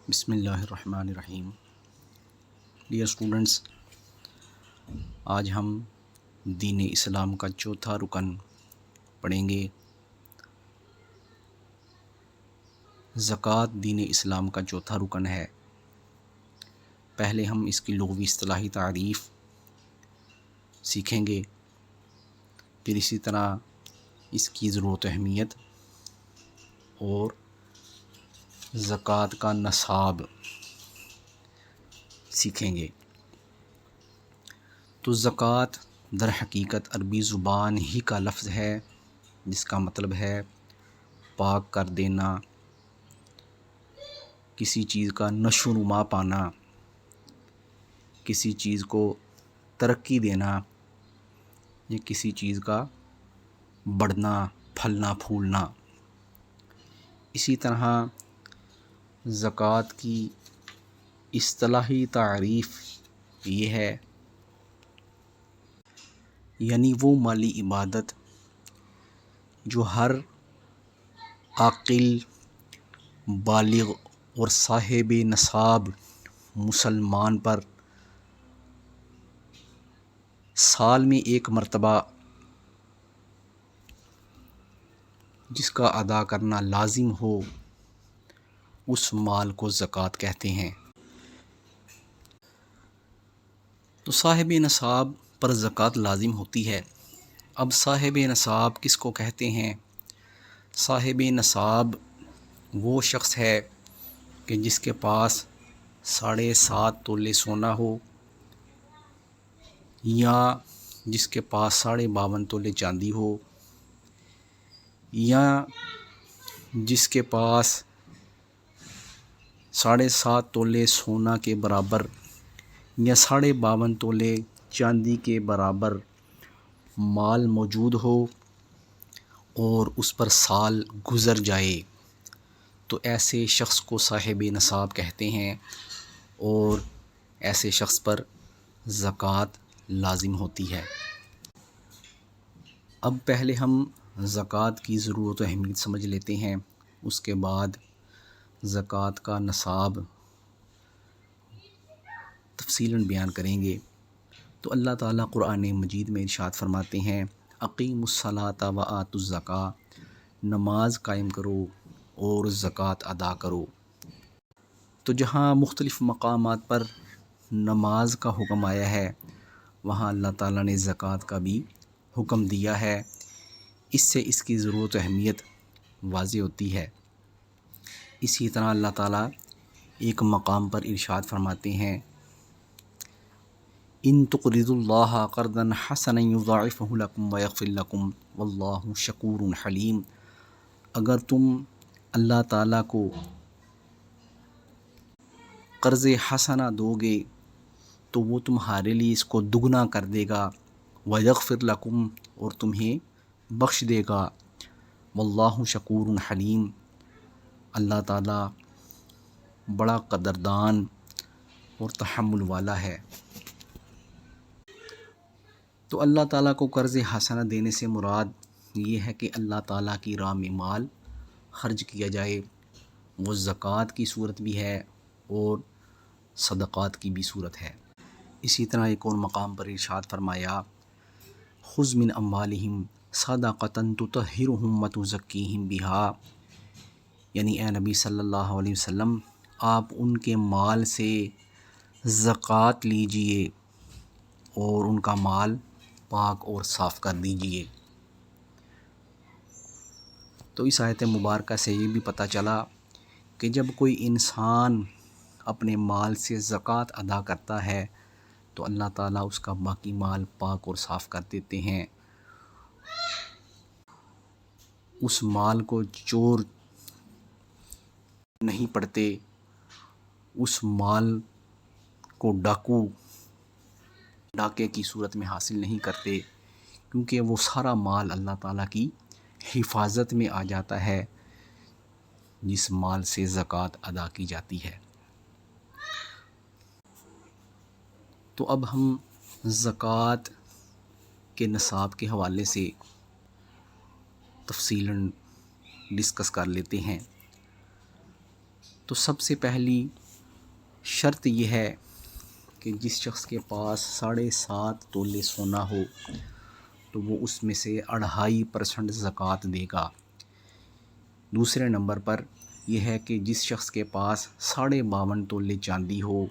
بسم اللہ الرحمن الرحیم۔ ڈیئر اسٹوڈنٹس، آج ہم دین اسلام کا چوتھا رکن پڑھیں گے۔ زکوٰۃ دین اسلام کا چوتھا رکن ہے۔ پہلے ہم اس کی لغوی اصطلاحی تعریف سیکھیں گے، پھر اسی طرح اس کی ضرورت و اہمیت اور زکوٰۃ کا نصاب سیکھیں گے۔ تو زکوٰۃ در حقیقت عربی زبان ہی کا لفظ ہے، جس کا مطلب ہے پاک کر دینا، کسی چیز کا نشو و نما پانا، کسی چیز کو ترقی دینا یا کسی چیز کا بڑھنا، پھلنا، پھولنا۔ اسی طرح زکوٰۃ کی اصطلاحی تعریف یہ ہے، یعنی وہ مالی عبادت جو ہر عاقل، بالغ اور صاحب نصاب مسلمان پر سال میں ایک مرتبہ جس کا ادا کرنا لازم ہو، اس مال کو زکوٰۃ کہتے ہیں۔ تو صاحب نصاب پر زکوٰۃ لازم ہوتی ہے۔ اب صاحب نصاب کس کو کہتے ہیں؟ صاحب نصاب وہ شخص ہے کہ جس کے پاس 7.5 تولے سونا ہو، یا جس کے پاس 52.5 تولے چاندی ہو، یا جس کے پاس 7.5 تولے سونا کے برابر یا 52.5 تولے چاندی کے برابر مال موجود ہو اور اس پر سال گزر جائے، تو ایسے شخص کو صاحب نصاب کہتے ہیں اور ایسے شخص پر زکوٰۃ لازم ہوتی ہے۔ اب پہلے ہم زکوٰۃ کی ضرورت و اہمیت سمجھ لیتے ہیں، اس کے بعد زکوٰۃ کا نصاب تفصیلاً بیان کریں گے۔ تو اللہ تعالیٰ قرآن مجید میں ارشاد فرماتے ہیں، اقیموا الصلاۃ وآتوا الزکوٰۃ، نماز قائم کرو اور زکوٰۃ ادا کرو۔ تو جہاں مختلف مقامات پر نماز کا حکم آیا ہے، وہاں اللہ تعالیٰ نے زکوٰۃ کا بھی حکم دیا ہے۔ اس سے اس کی ضرورت و اہمیت واضح ہوتی ہے۔ اسی طرح اللہ تعالیٰ ایک مقام پر ارشاد فرماتے ہیں، ان تقرضوا اللہ قرضا حسنا یضاعفہ لکم ویغفر لکم واللہ شکور حلیم۔ اگر تم اللہ تعالیٰ کو قرض حسنہ دو گے تو وہ تمہارے لیے اس کو دگنا کر دے گا، ویغفر لکم اور تمہیں بخش دے گا، واللہ شکور حلیم، اللہ تعالیٰ بڑا قدردان اور تحمل والا ہے۔ تو اللہ تعالیٰ کو قرض حسنہ دینے سے مراد یہ ہے کہ اللہ تعالیٰ کی راہ میں مال خرچ کیا جائے، وہ زکوٰۃ کی صورت بھی ہے اور صدقات کی بھی صورت ہے۔ اسی طرح ایک اور مقام پر ارشاد فرمایا، خذ من اموالہم صدقۃ تطہرہم وتزکیہم بہا، یعنی اے نبی صلی اللہ علیہ وسلم، آپ ان کے مال سے زکوٰۃ لیجئے اور ان کا مال پاک اور صاف کر دیجئے۔ تو اس آیت مبارکہ سے یہ بھی پتہ چلا کہ جب کوئی انسان اپنے مال سے زکوٰۃ ادا کرتا ہے تو اللہ تعالیٰ اس کا باقی مال پاک اور صاف کر دیتے ہیں، اس مال کو چور نہیں پڑتے، اس مال کو ڈاکے کی صورت میں حاصل نہیں کرتے، کیونکہ وہ سارا مال اللہ تعالیٰ کی حفاظت میں آ جاتا ہے جس مال سے زکوٰۃ ادا کی جاتی ہے۔ تو اب ہم زکوٰۃ کے نصاب کے حوالے سے تفصیلاً ڈسکس کر لیتے ہیں۔ تو سب سے پہلی شرط یہ ہے کہ جس شخص کے پاس 7.5 تولے سونا ہو تو وہ اس میں سے 2.5% زکوٰۃ دے گا۔ دوسرے نمبر پر یہ ہے کہ جس شخص کے پاس 52.5 تولے چاندی ہو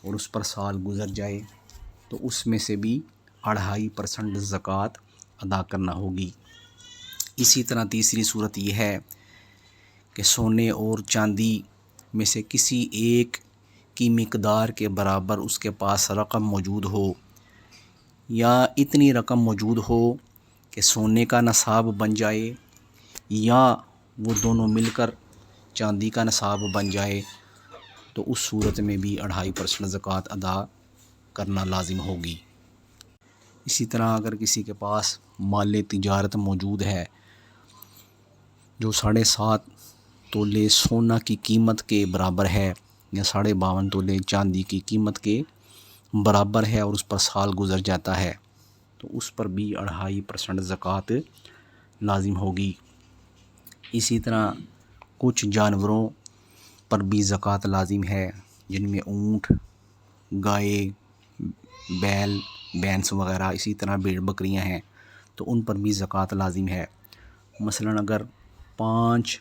اور اس پر سال گزر جائے تو اس میں سے بھی 2.5% زکوٰۃ ادا کرنا ہوگی۔ اسی طرح تیسری صورت یہ ہے کہ سونے اور چاندی میں سے کسی ایک کی مقدار کے برابر اس کے پاس رقم موجود ہو، یا اتنی رقم موجود ہو کہ سونے کا نصاب بن جائے یا وہ دونوں مل کر چاندی کا نصاب بن جائے، تو اس صورت میں بھی 2.5% زکوٰۃ ادا کرنا لازم ہوگی۔ اسی طرح اگر کسی کے پاس مال تجارت موجود ہے جو 7.5 تولے سونا کی قیمت کے برابر ہے یا 52.5 تولے چاندی کی قیمت کے برابر ہے اور اس پر سال گزر جاتا ہے تو اس پر بھی 2.5% زکوٰۃ لازم ہوگی۔ اسی طرح کچھ جانوروں پر بھی زکوٰۃ لازم ہے، جن میں اونٹ، گائے، بیل، بھینس وغیرہ، اسی طرح بھیڑ بکریاں ہیں تو ان پر بھی زکوٰۃ لازم ہے۔ مثلاً اگر 5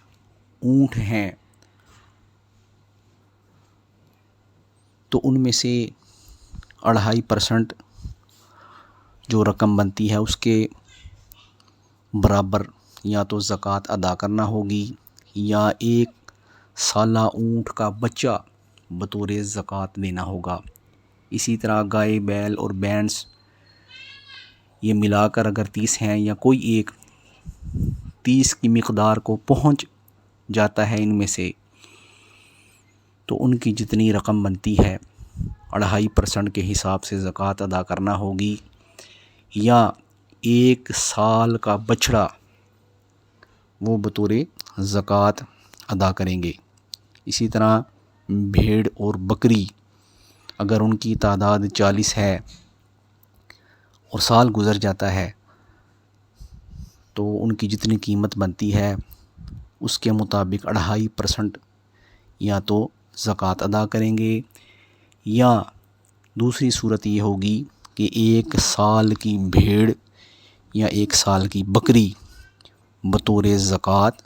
اونٹ ہیں تو ان میں سے 2.5% جو رقم بنتی ہے اس کے برابر یا تو زکوٰۃ ادا کرنا ہوگی یا 1 سالہ اونٹ کا بچہ بطور زکوٰۃ دینا ہوگا۔ اسی طرح گائے، بیل اور بھینس یہ ملا کر اگر 30 ہیں یا کوئی ایک 30 کی مقدار کو پہنچ جاتا ہے ان میں سے، تو ان کی جتنی رقم بنتی ہے 2.5% کے حساب سے زکوٰۃ ادا کرنا ہوگی، یا 1 سال کا بچڑا وہ بطور زکوٰۃ ادا کریں گے۔ اسی طرح بھیڑ اور بکری اگر ان کی تعداد 40 ہے اور سال گزر جاتا ہے تو ان کی جتنی قیمت بنتی ہے اس کے مطابق 2.5% یا تو زکوٰۃ ادا کریں گے، یا دوسری صورت یہ ہوگی کہ 1 سال کی بھیڑ یا 1 سال کی بکری بطور زکوٰۃ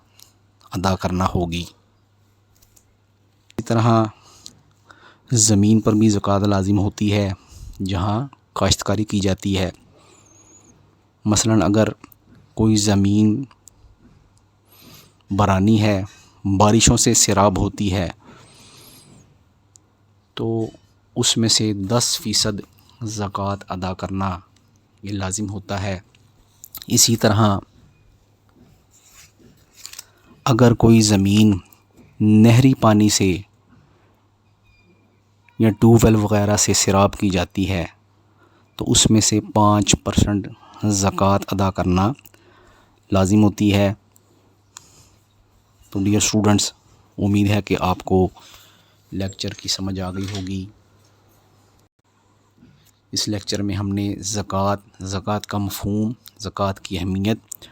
ادا کرنا ہوگی۔ اسی طرح زمین پر بھی زکوٰۃ لازم ہوتی ہے جہاں کاشتکاری کی جاتی ہے۔ مثلاً اگر کوئی زمین برانی ہے، بارشوں سے سیراب ہوتی ہے، تو اس میں سے 10% زکوٰۃ ادا کرنا یہ لازم ہوتا ہے۔ اسی طرح اگر کوئی زمین نہری پانی سے یا ٹیوب ویل وغیرہ سے سیراب کی جاتی ہے تو اس میں سے 5% زکوٰۃ ادا کرنا لازم ہوتی ہے۔ تو ڈیئر اسٹوڈنٹس، امید ہے کہ آپ کو لیکچر کی سمجھ آ گئی ہوگی۔ اس لیکچر میں ہم نے زکوٰۃ کا مفہوم، زکوٰۃ کی اہمیت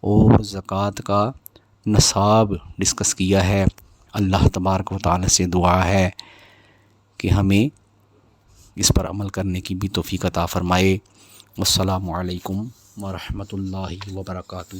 اور زکوٰۃ کا نصاب ڈسکس کیا ہے۔ اللہ تبارک و تعالی سے دعا ہے کہ ہمیں اس پر عمل کرنے کی بھی توفیق عطا فرمائے۔ السلام علیکم ورحمۃ اللہ وبرکاتہ۔